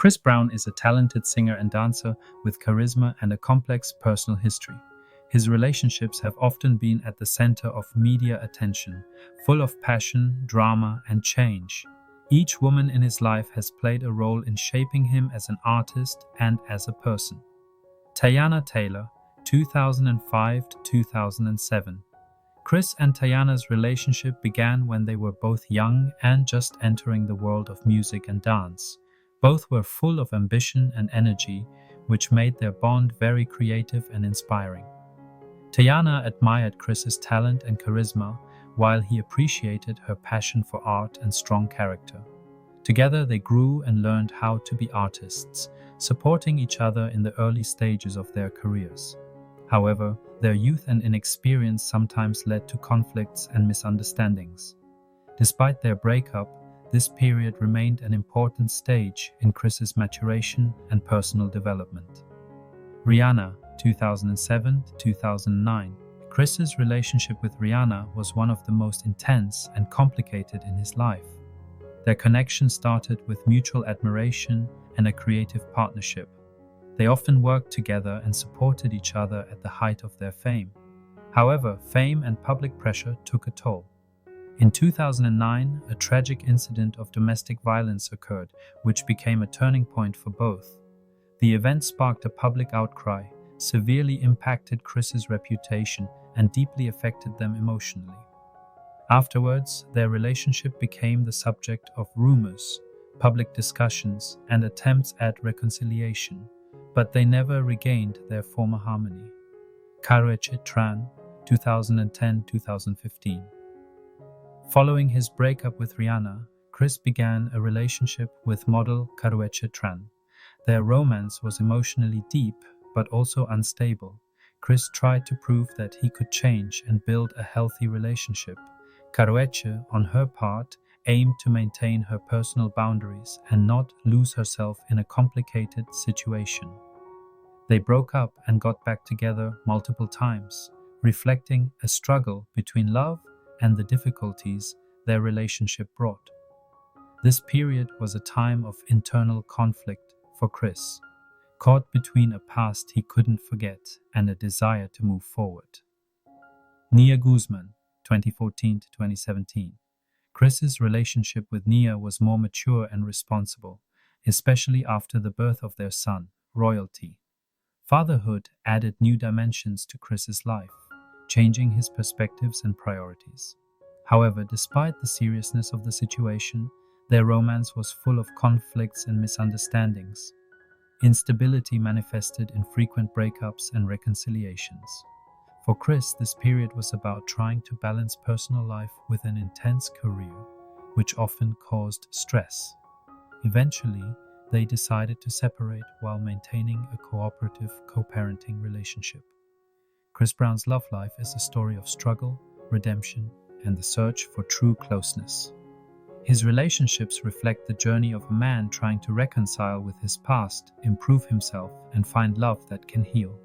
Chris Brown is a talented singer and dancer with charisma and a complex personal history. His relationships have often been at the center of media attention, full of passion, drama, and change. Each woman in his life has played a role in shaping him as an artist and as a person. Teyana Taylor, 2005 to 2007. Chris and Teyana's relationship began when they were both young and just entering the world of music and dance. Both were full of ambition and energy, which made their bond very creative and inspiring. Teyana admired Chris's talent and charisma, while he appreciated her passion for art and strong character. Together they grew and learned how to be artists, supporting each other in the early stages of their careers. However, their youth and inexperience sometimes led to conflicts and misunderstandings. Despite their breakup, this period remained an important stage in Chris's maturation and personal development. Rihanna, 2007 to 2009. Chris's relationship with Rihanna was one of the most intense and complicated in his life. Their connection started with mutual admiration and a creative partnership. They often worked together and supported each other at the height of their fame. However, fame and public pressure took a toll. In 2009, a tragic incident of domestic violence occurred, which became a turning point for both. The event sparked a public outcry, severely impacted Chris's reputation, and deeply affected them emotionally. Afterwards, their relationship became the subject of rumors, public discussions, and attempts at reconciliation, but they never regained their former harmony. Karrueche Tran, 2010-2015. Following his breakup with Rihanna, Chris began a relationship with model Karrueche Tran. Their romance was emotionally deep, but also unstable. Chris tried to prove that he could change and build a healthy relationship. Karrueche, on her part, aimed to maintain her personal boundaries and not lose herself in a complicated situation. They broke up and got back together multiple times, reflecting a struggle between love and the difficulties their relationship brought. This period was a time of internal conflict for Chris, caught between a past he couldn't forget and a desire to move forward. Nia Guzman, 2014 to 2017. Chris's relationship with Nia was more mature and responsible, especially after the birth of their son, Royalty. Fatherhood added new dimensions to Chris's life, changing his perspectives and priorities. However, despite the seriousness of the situation, their romance was full of conflicts and misunderstandings. Instability manifested in frequent breakups and reconciliations. For Chris, this period was about trying to balance personal life with an intense career, which often caused stress. Eventually, they decided to separate while maintaining a cooperative co-parenting relationship. Chris Brown's love life is a story of struggle, redemption, and the search for true closeness. His relationships reflect the journey of a man trying to reconcile with his past, improve himself, and find love that can heal.